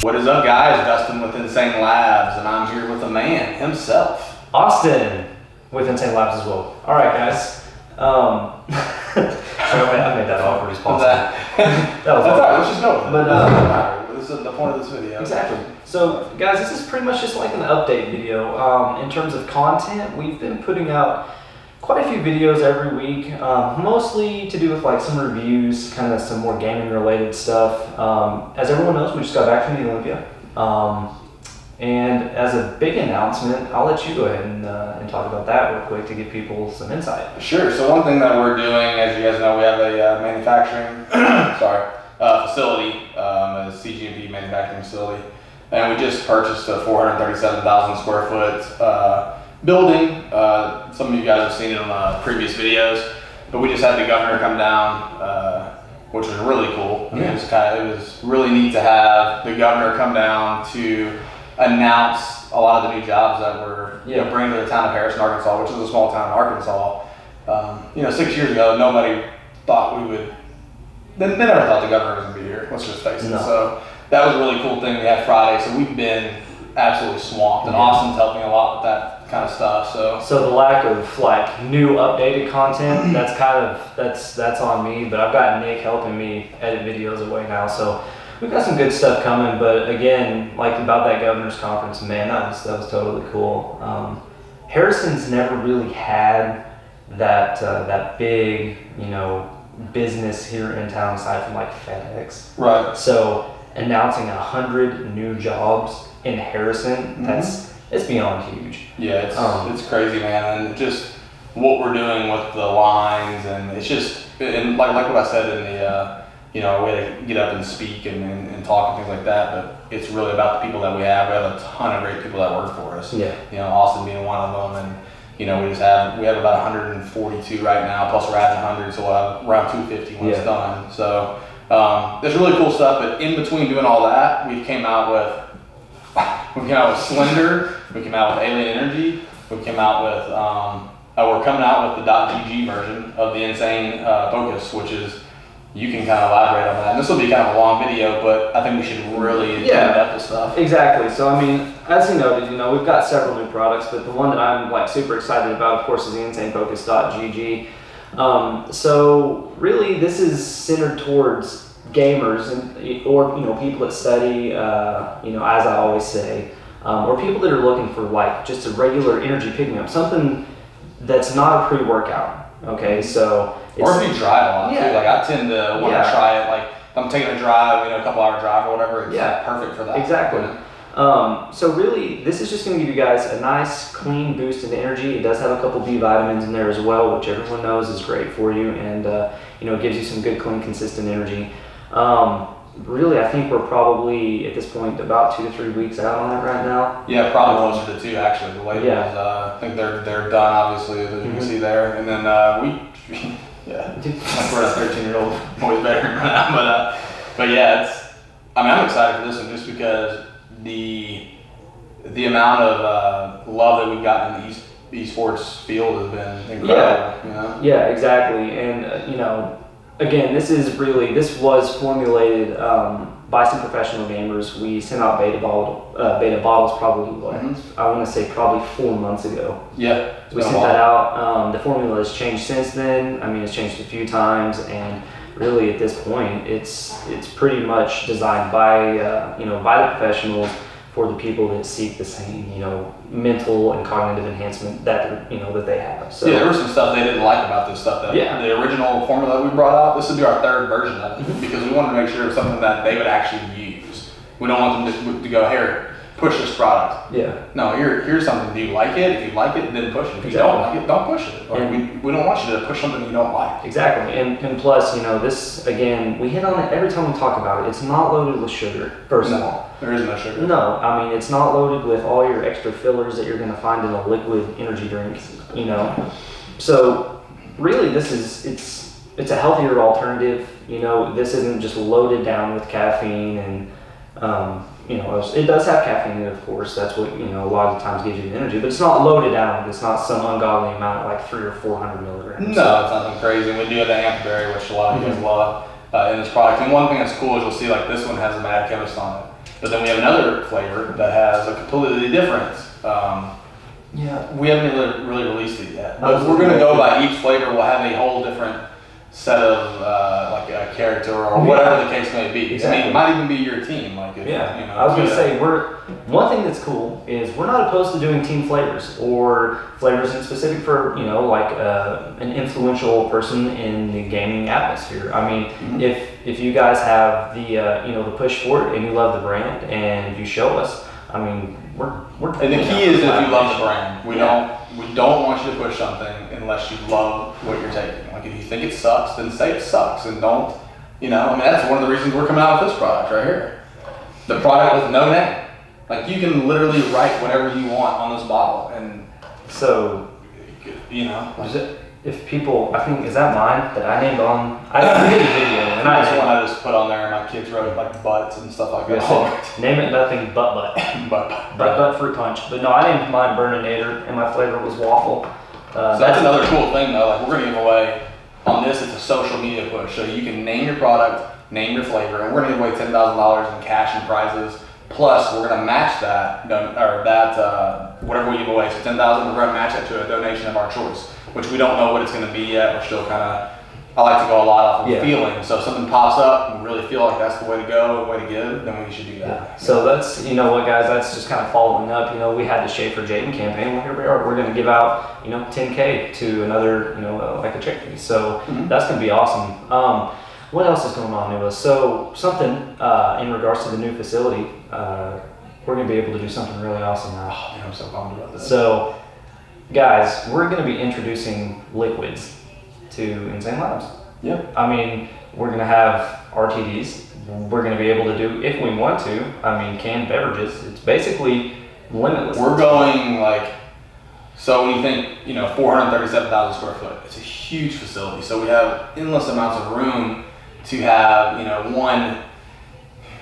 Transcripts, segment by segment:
What is up, guys? Dustin with Insane Labz, and I'm here with the man himself, Austin with Insane Labz as well. All right, guys. Sorry, I made that awkward response. That was all right. Let's just go with it. But this is the point of this video. Exactly. So, guys, this is pretty much just like an update video. In terms of content, we've been putting out quite a few videos every week, mostly to do with like some reviews, kind of some more gaming related stuff. As everyone knows, we just got back from the Olympia. And as a big announcement, I'll let you go ahead and talk about that real quick to give people some insight. Sure. So one thing that we're doing, as you guys know, we have a manufacturing facility, a CGMP manufacturing facility, and we just purchased a 437,000 square foot building. Some of you guys have seen it on previous videos, but we just had the governor come down, which was really cool. I mean, it was really neat to have the governor come down to announce a lot of the new jobs that we're bringing to the town of Harrison, Arkansas, which is a small town in Arkansas. 6 years ago, nobody thought we would. They never thought the governor was going to be here. Let's just face it. So that was a really cool thing we had Friday. So we've been absolutely swamped, and Austin's helped me a lot with that kind of stuff. So the lack of like new updated content, that's on me. But I've got Nick helping me edit videos away now. So we've got some good stuff coming, but again, like about that governor's conference, man, that was totally cool. Harrison's never really had that big, business here in town aside from like FedEx. Right. So announcing 100 new jobs in Harrison, it's beyond huge. Yeah, it's crazy, man, and just what we're doing with the lines, and it's just, and like what I said in the. A way to get up and speak and talk and things like that, but it's really about the people that we have. We have a ton of great people that work for us. Yeah. Austin being one of them, and we have about 142 right now, plus we're at 100, so we'll have around 250 when it's done. So there's really cool stuff, but in between doing all that, we came out with Slender, we came out with Alien Energy, we came out with we're coming out with the .gg version of the Insane Focus, which is, you can kind of elaborate on that. And this will be kind of a long video, but I think we should really get into this stuff. Exactly. So, I mean, as you noted, we've got several new products, but the one that I'm like super excited about, of course, is the InsaneFocus.gg. So really, this is centered towards gamers or people that study, as I always say, or people that are looking for like just a regular energy picking up, something that's not a pre-workout. Okay, so. Or if you drive a lot too, like I tend to want to try it. Like if I'm taking a drive, a couple hour drive or whatever, it's perfect for that. Exactly. So really, this is just going to give you guys a nice, clean boost in energy. It does have a couple B vitamins in there as well, which everyone knows is great for you, and it gives you some good, clean, consistent energy. Really, I think we're probably at this point about 2 to 3 weeks out on it right now. Yeah, probably closer to 2 actually. The labels, I think they're done, obviously, as you can see there, and then we're a 13-year-old boy's bedroom right now, but I'm excited for this one just because the amount of love that we've gotten in the esports field has been incredible. Yeah, exactly, and again, this was formulated by some professional gamers. We sent out beta bottles probably, I want to say probably 4 months ago. Yeah. We sent that out. The formula has changed since then. I mean, it's changed a few times, and really at this point, it's pretty much designed by by the professionals for the people that seek the same mental and cognitive enhancement that that they have. So there was some stuff they didn't like about this stuff. The original formula that we brought out. This would be our third version of it because we wanted to make sure it was something that they would actually use. We don't want them to go, here, push this product. Yeah. No, here's something. Do you like it? If you like it, then push it. If you don't like it, don't push it. We don't want you to push something you don't like. Exactly. And plus, this, again, we hit on it every time we talk about it. It's not loaded with sugar, first of all. There is no sugar. No, I mean, it's not loaded with all your extra fillers that you're going to find in a liquid energy drink, So really, it's a healthier alternative. This isn't just loaded down with caffeine and, it does have caffeine in it, of course. That's what, a lot of times gives you the energy, but it's not loaded down. It's not some ungodly amount, like 300 or 400 milligrams. No, it's nothing crazy. We do have the amberberry, which a lot of you guys love in this product. And one thing that's cool is you'll see like this one has a mad chemist on it. But then we have another flavor that has a completely different. We haven't really released it yet. But we're gonna go by each flavor. We'll have a whole different set of like a character or whatever the case may be. Exactly. I mean, it might even be your team. Like, if, I was gonna say one thing that's cool is we're not opposed to doing team flavors or flavors in specific for like an influential person in the gaming atmosphere. I mean, if you guys have the the push for it and you love the brand and you show us, I mean, we're and the key is if you love the brand. We don't want you to push something unless you love what you're taking. Like if you think it sucks, then say it sucks and don't. I mean, that's one of the reasons we're coming out with this product right here. The product with no name. Like you can literally write whatever you want on this bottle, and so if people, I think, is that mine that I named on? I did a video and that's the one I just put on there, and my kids wrote like butts and stuff like that. Name it nothing but butt fruit punch. But no, I named mine Burninator, and my flavor was waffle. So that's another cool thing though. Like we're gonna give away on this. It's a social media push, so you can name your product, name your flavor, and we're gonna give away $10,000 in cash and prizes. Plus, we're gonna match that whatever we give away. So $10,000, we're gonna match that to a donation of our choice, which we don't know what it's gonna be yet. We're still kind of. I like to go a lot off of feeling. So if something pops up and we really feel like that's the way to go, the way to give, then we should do that. Yeah. So that's what, guys. That's just kind of following up. We had the Shave for Jaden campaign. Well, here we are. We're gonna give out $10K to another like a charity. So that's gonna be awesome. What else is going on, Noah? So something in regards to the new facility, we're going to be able to do something really awesome now. Oh, man, I'm so bummed about this. So, guys, we're going to be introducing liquids to Insane Labz. Yep. I mean, we're going to have RTDs. We're going to be able to do, if we want to, canned beverages. It's basically limitless. We're going so when you think, 437,000 square foot, it's a huge facility. So we have endless amounts of room to have, one,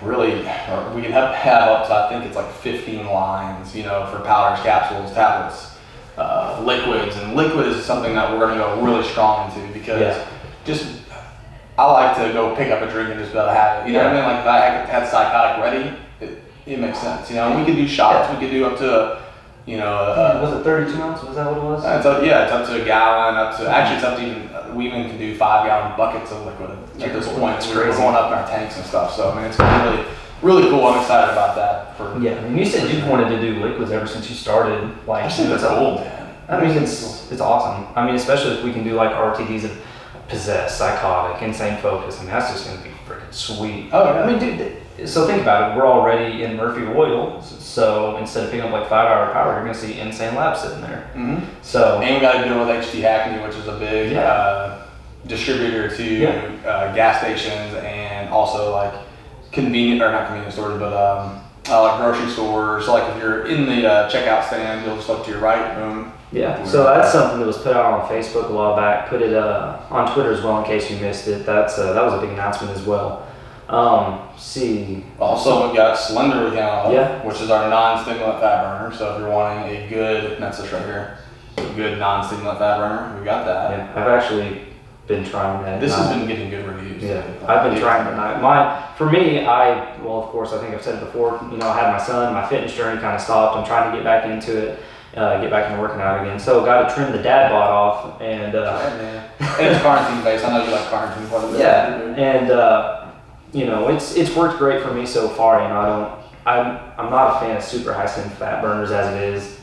really, or we can have up to, I think it's like 15 lines, for powders, capsules, tablets, liquids. And liquid is something that we're going to go really strong into because I like to go pick up a drink and just be able to have it. You know what I mean? Like if I had psychotic ready, it makes sense. We could do shots. We could do up to, was it 32 ounces? Was that what it was? It's up to a gallon. Actually, it's up to we even can do 5-gallon buckets of liquid at this point. We're going up in our tanks and stuff. So it's gonna be really cool. I'm excited about that. And you said you've wanted to do liquids ever since you started. I think that's cool, man. It's awesome. Especially if we can do like RTDs of Possess, Psychotic, Insane Focus. That's just gonna be freaking sweet. Oh yeah. Dude. So think about it. We're already in Murphy Oil, so instead of picking up like 5-hour power, you're gonna see Insane Labz sitting there. So and we got to deal with HT Hackney, which is a big distributor to gas stations and also like not convenience stores, but like grocery stores. So like if you're in the checkout stand, you'll just look to your right, boom. Yeah, so that's something that was put out on Facebook a while back. Put it on Twitter as well in case you missed it. That was a big announcement as well. Also, we've got Slender we have, which is our non-stimulant fat burner. So if you're wanting a good, that's this right here, a good non-stimulant fat burner, we've got that. Yeah, I've actually been trying that. This has been getting good reviews. Yeah, I've been trying it. For me, of course, I think I've said it before. I had my son, my fitness journey kind of stopped. I'm trying to get back into it. Get back into working out again. So got to trim the dad bod off, and and it's quarantine based. I know you like quarantine quite a bit. Yeah, and it's worked great for me so far. I'm not a fan of super high strength fat burners as it is.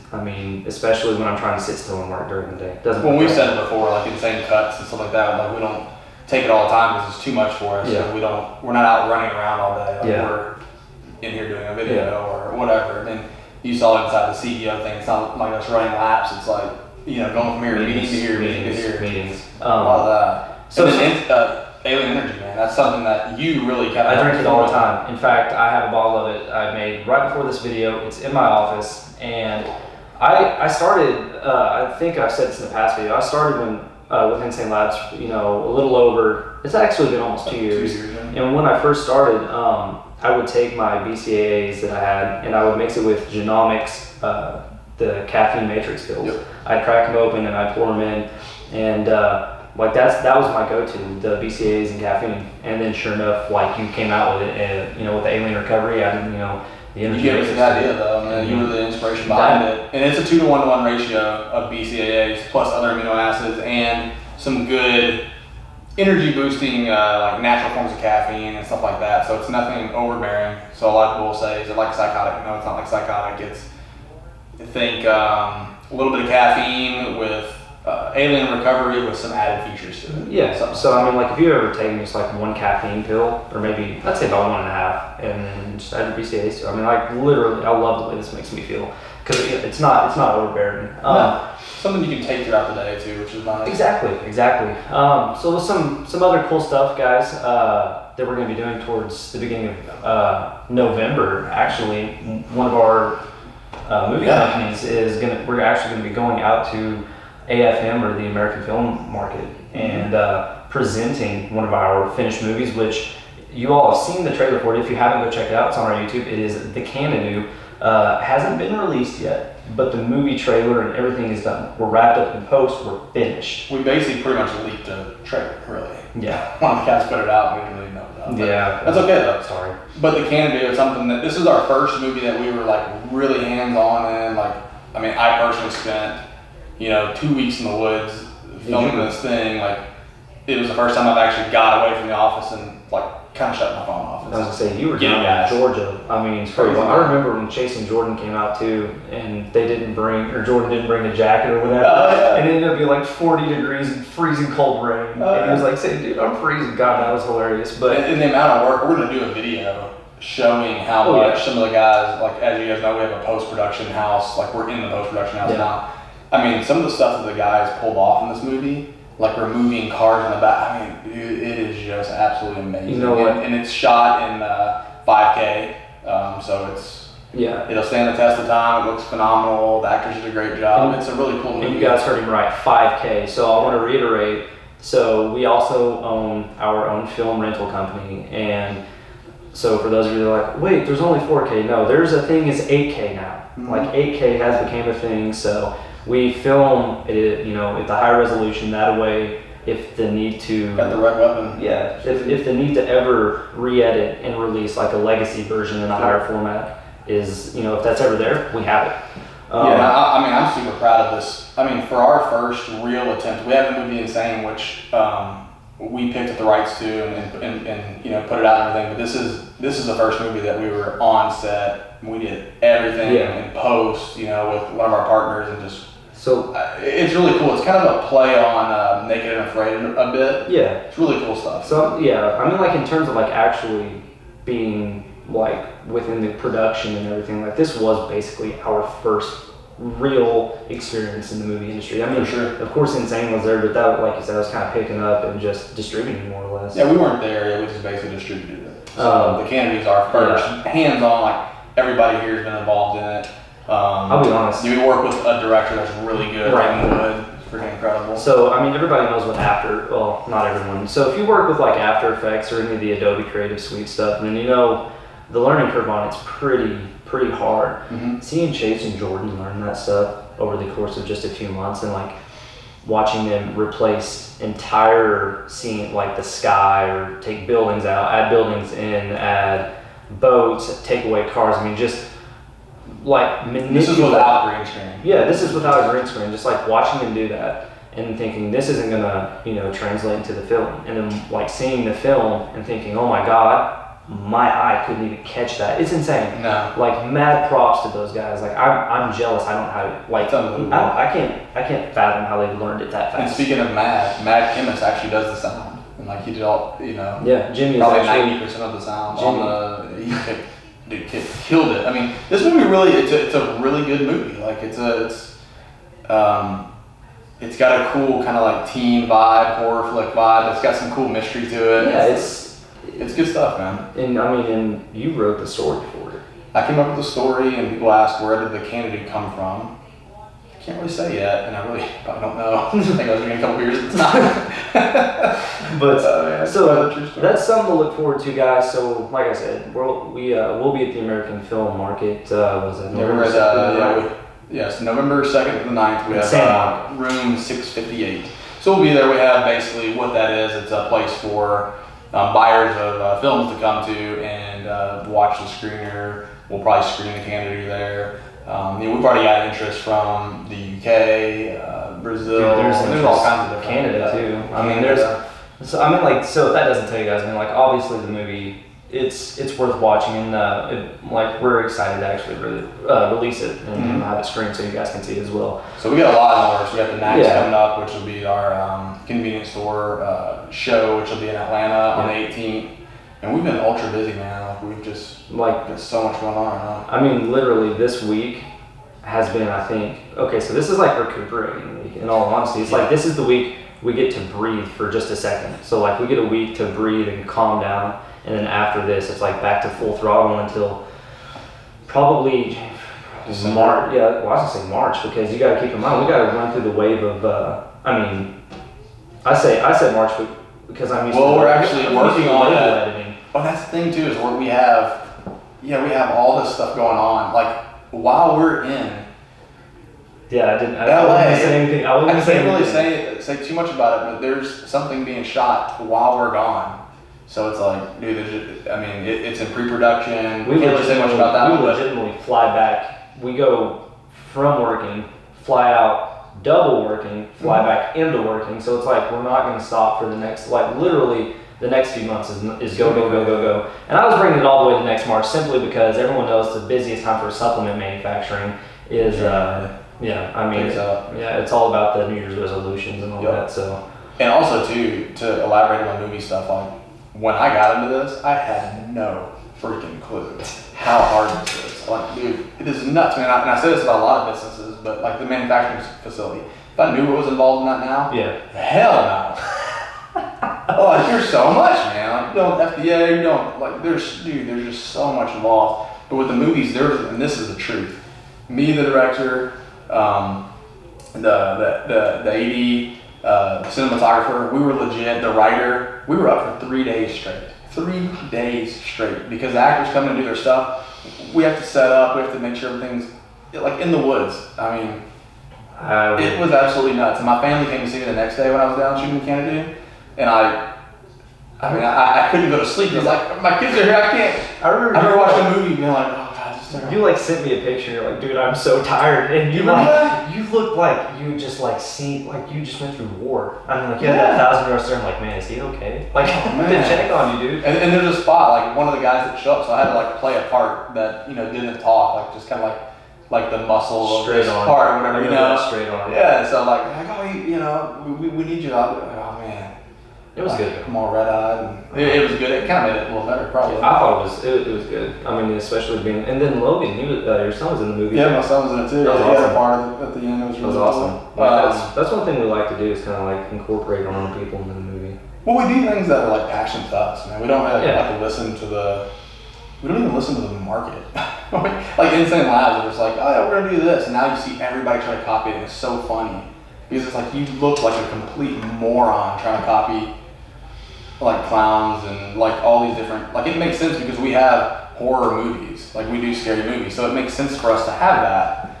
Especially when I'm trying to sit still and work during the day. We've said it before, like insane cuts and stuff like that. Like we don't take it all the time because it's too much for us. Yeah. We're not out running around all day. We're in here doing a video or whatever. And then you saw inside the CEO thing. It's not like us running laps. It's like going from here meeting to here, meeting to here. Meetings. A lot of that. So Alien Energy, man. That's something that you really kind of. I drink it all the time. In fact, I have a bottle of it I made right before this video. It's in my office, and I started. I think I've said this in the past video. I started with Insane Labz, a little over. It's actually been almost 2 years. 2 years. And when I first started, I would take my BCAAs that I had, and I would mix it with Genomics, the caffeine matrix pills. Yep. I'd crack them open and I'd pour them in, and like that was my go-to, the BCAAs and caffeine. And then sure enough, like you came out with it, and with the alien recovery, I didn't, the energy. You gave us the idea though, and you were the inspiration behind it. And it's a 2 to 1 to 1 ratio of BCAAs plus other amino acids and some good energy boosting like natural forms of caffeine and stuff like that. So it's nothing overbearing. So a lot of people will say, is it like psychotic? No, it's not like psychotic. It's a little bit of caffeine with alien recovery with some added features to it. Yeah. So I mean, like if you ever taken just like 1 caffeine pill, or maybe I'd say about 1.5, and then just add your BCAAs to it. I mean, like literally, I love the way this makes me feel because it's not overbearing. No. Something you can take throughout the day too, which is nice. Exactly. So with some other cool stuff, guys, that we're going to be doing towards the beginning of November. Actually, one of our movie companies we're actually going to be going out to AFM, or the American Film Market, and presenting one of our finished movies, which you all have seen the trailer for it. If you haven't, go check it out. It's on our YouTube. It is The Canadu. Hasn't been released yet, but the movie trailer and everything is done. We're wrapped up in post. We're finished. We basically pretty much leaked the trailer, really. Yeah. One of the guys put it out, and we didn't really know about it. Yeah. That's okay though. Sorry. But The Canadu is something that, this is our first movie that we were like really hands-on in. Like, I mean, I personally spent 2 weeks in the woods filming this thing. Like, it was the first time I've actually got away from the office and like kind of shut my phone off. I was gonna say, you were down in Georgia. I mean, it's crazy. I remember when Chase and Jordan came out too, and Jordan didn't bring a jacket or whatever, and it ended up being like 40 degrees and freezing cold rain. And he was like saying, "Dude, I'm freezing." God, that was hilarious. But and the amount of work, we're gonna do a video showing how much some of the guys, like as you guys know, we have a post-production house. Like we're in the post-production house now. I mean, some of the stuff that the guys pulled off in this movie, like removing cars in the back. I mean, dude, it is just absolutely amazing. You know what? And it's shot in 5K, so it'll stand the test of time. It looks phenomenal. The actors did a great job. It's a really cool movie. And you guys heard him right, 5K. So I want to reiterate. So we also own our own film rental company, and so for those of you that are like, wait, there's only 4K. No, there's a thing is 8K now. Mm-hmm. Like 8K has become a thing. So we film it, at the high resolution. That way, if the need to got the right weapon. Yeah. If the need to ever re-edit and release like a legacy version in a higher format is, if that's ever there, we have it. I mean, I'm super proud of this. I mean, for our first real attempt, we have the movie Insane, which we picked up the rights to and put it out and everything. But this is the first movie that we were on set. We did everything in post, with one of our partners, and just. So it's really cool. It's kind of a play on Naked and Afraid a bit. Yeah. It's really cool stuff. So I mean, like in terms of like actually being like within the production and everything, like this was basically our first real experience in the movie industry. I mean, for sure. Of course Insane was there, but that, like you said, was kind of picking up and just distributing more or less. Yeah, we weren't there yet. We just basically distributed it. So The Canadu is our first hands-on, like everybody here has been involved in it. I'll be honest. You work with a director that's really good. Right. It's pretty incredible. So, I mean, everybody knows what well, not everyone. So if you work with like After Effects or any of the Adobe Creative Suite stuff, then the learning curve on it's pretty hard. Mm-hmm. Seeing Chase and Jordan learn that stuff over the course of just a few months, and like watching them replace entire scene, like the sky, or take buildings out, add buildings in, add boats, take away cars. I mean, just like manipulate. This is without green screen. Yeah, this is without a green screen. Just like watching them do that and thinking this isn't gonna, translate into the film, and then like seeing the film and thinking, oh my God, my eye couldn't even catch that. It's insane. No. Like mad props to those guys. Like I'm jealous. I don't have like I can't fathom how they learned it that fast. And speaking of Mad Chemist actually does the sound, and like he did all Yeah, Jimmy probably is 90% of the sound on the. Dude, killed it. I mean, this movie really, it's a really good movie. Like it's got a cool kind of like teen vibe, horror flick vibe. It's got some cool mystery to it. Yeah, it's good stuff, man. And I mean, and you wrote the story for it. I came up with the story, and people asked, where did the Canadu come from? I can't really say yet, and I really probably don't know. I think I was doing a couple years at the time. But so that's something to look forward to, guys. So like I said, we'll be at the American Film Market. Was it November 2nd? Yes, November 2nd to the 9th. We have room 658. So So we'll be there. We have basically what that is. It's a place for buyers of films to come to and watch the screener. We'll probably screen the Canada there. We've already got interest from the UK, Brazil. Dude, there's all kinds of different. Canada too. I mean, so if that doesn't tell you guys, I mean, like obviously the movie, it's worth watching, and like we're excited to actually release it and have it streamed so you guys can see it as well. So we got a lot in the works. We got the NACS coming up, which will be our convenience store show, which will be in Atlanta on the 18th. And we've been ultra busy, man. Like we've just got so much going on right now. I mean, literally this week has been, I think, okay, so this is like recuperating week, in all honesty. It's like this is the week we get to breathe for just a second. So like we get a week to breathe and calm down, and then after this it's like back to full throttle until probably March. Yeah, well, I was gonna say March, because you gotta keep in mind we gotta run through the wave of I said March because I'm used to we're actually working on that. Editing. Oh, that's the thing too, is we have all this stuff going on. Like while we're in I wouldn't say anything. I can't really say too much about it, but there's something being shot while we're gone. So it's like, dude, it's in pre-production. We can't really say much about that. We legitimately fly back. We go from working, fly out, double working, fly back into working. So it's like we're not going to stop for the next, like literally the next few months is go. And I was bringing it all the way to next March simply because everyone knows the busiest time for supplement manufacturing is it's all about the New Year's resolutions and all that. So, and also too, to elaborate on movie stuff, like when I got into this, I had no freaking clue how hard this is. Like, dude, it is nuts, man. And I say this about a lot of businesses, but like the manufacturing facility, if I knew what was involved in that now, hell no. Oh, there's so much, man. Like, you don't FDA, you don't like. There's just so much involved. But with the movies, and this is the truth. Me, the director, the AD, the cinematographer, we were legit. The writer, we were up for 3 days straight. 3 days straight, because the actors come in and do their stuff. We have to set up. We have to make sure everything's like in the woods. I mean, it was absolutely nuts. And my family came to see me the next day when I was down shooting in Canada, and I couldn't go to sleep. I was like, my kids are here. I can't. I remember watching a movie being like, oh god, just turn you like sent me a picture. You're like, dude, I'm so tired, and you looked like you just like you just went through war. I mean, like you had that 1,000-yard stare. I'm like, man, is he okay? Like, they check on you, dude. And there's a spot like one of the guys that showed up, so I had to like play a part that didn't talk, like just kind of like the muscle straight of this on. part or whatever, straight on. Yeah, so like we need you. Oh man. It was good. I'm all red-eyed. It was good. It kind of made it a little better, probably. I thought it was good. I mean, especially being, and then Logan, your son was in the movie. Yeah, my son was in it too. That was awesome. Part of it at the end. It was really awesome. Like, that's one thing we like to do, is kind of like incorporate our own people into the movie. Well, we do things that are like passion to us, man. We don't have to listen to the. We don't even listen to the market. Like Insane Labz, it's like, oh yeah, we're gonna do this, and now you see everybody try to copy it, and it's so funny because it's like you look like a complete moron trying to copy like clowns and like all these different. Like it makes sense because we have horror movies, like we do scary movies, so it makes sense for us to have that.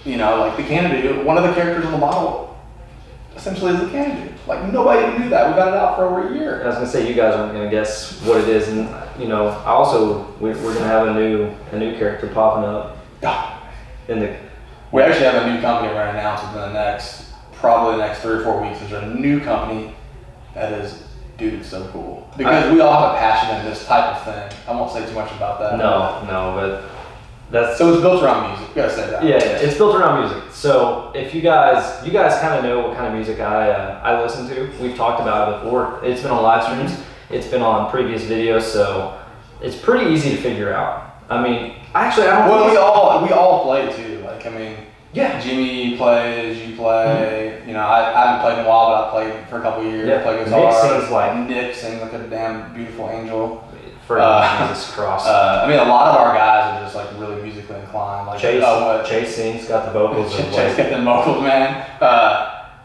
Like the Canada, one of the characters on the bottle essentially is the Canada. Like nobody even knew that. We got it out for over a year. I was gonna say you guys aren't gonna guess what it is, and I also we're gonna have a new character popping up. We actually have a new company we're gonna announce within probably the next 3 or 4 weeks. There's a new company that is, dude, it's so cool because we all have a passion in this type of thing. I won't say too much about that. No, but that's so it's built around music. You gotta say that. Yeah, it's built around music. So if you guys kind of know what kind of music I listen to. We've talked about it before. It's been on live streams. It's been on previous videos, so it's pretty easy to figure out. I mean, actually, I don't. Well, we all play too. Like, I mean, yeah. Jimmy plays, you play. Mm-hmm. I haven't played in a while, but I played for a couple of years. Yeah. I play guitar. Nick sings like a damn beautiful angel. For Jesus Christ. I mean, a lot of our guys are just like really musically inclined. Like Chase sings, got the vocals. Chase got the vocals, man.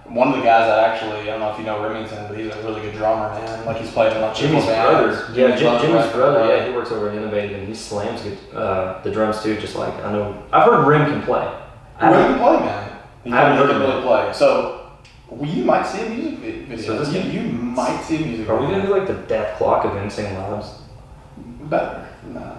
One of the guys that actually, I don't know if you know Remington, but he's a really good drummer, man. Like he's played in like Jimmy's brother. Yeah, Jimmy's brother. Yeah, he works over at Innovative and he slams the drums too. Just like I've heard Rim can play. Rim can play, man. He can really play. So Well, you might see a music video. So this you might see a music Are video. we gonna do like the death clock of Insane Labz? Better. Nah.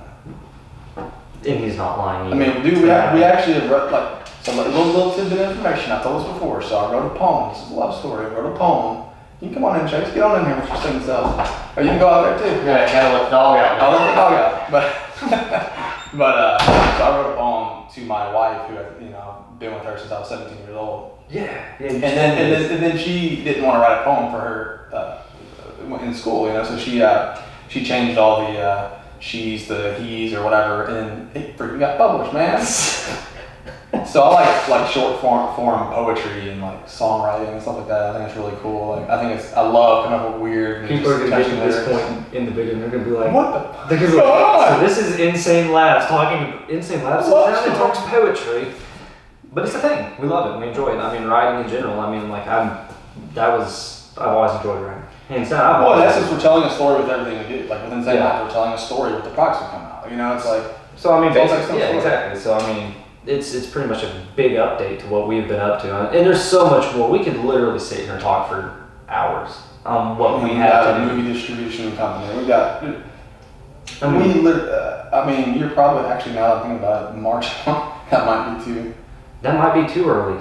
And he's not lying. I mean, dude, we actually wrote like some little tidbit of information. I told this before, so I wrote a poem. This is a love story. I wrote a poem. You can come on in, Chase. Get on in here with your singing stuff. Or you can go out there too. Yeah, gotta let the dog out. I'll let the dog out. But so I wrote a poem to my wife, who I've been with her since I was 17 years old. Yeah. And then she didn't want to write a poem for her in school, so she changed all the she's, the he's, or whatever, and it freaking got published, man. So I like short form poetry and like songwriting and stuff like that. I think it's really cool. Like I love coming up with weird. And People are gonna get to lyrics. this point in the video and they're gonna be like, What the? They're gonna be like, so this is Insane Labz talking. Insane Labz sits down and talks poetry, but it's a thing. We love it. We enjoy it. I mean, writing in general. I mean, like I've always enjoyed writing. Hands down. Well, in essence, we're telling a story with everything we do. Like with Insane Yeah. Labz, we're telling a story with the products that come out. It's like. So I mean, Sounds like basically, some yeah, story. exactly. So I mean, it's pretty much a big update to what we've been up to, and there's so much more. We could literally sit here and talk for hours on what we have got to a do. movie distribution company. We got. I mean, You're probably actually, now that I'm thinking about it, March. That might be too. That might be too early.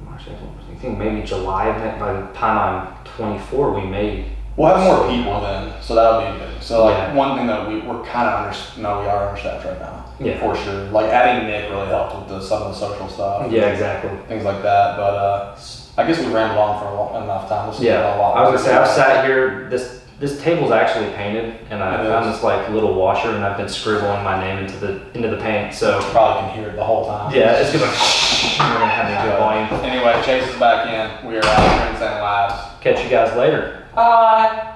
March, April, I think maybe July. By the time I'm 24, we may. We'll have more people then, so that'll be good. So like Yeah. one thing that we're kind of we are understaffed right now. Yeah. For sure. Like adding Nick really helped with some of the social stuff. Yeah, exactly. Things like that. But I guess we've rambled on for enough time. This has been a lot. I was gonna say I've sat here. This table's actually painted, and I found this like little washer, and I've been scribbling my name into the paint. So Probably can hear it the whole time. yeah, it's gonna. We're gonna have a good volume. Anyway, Chase is back in. We are out here in Insane Labz. Catch you guys later. Bye.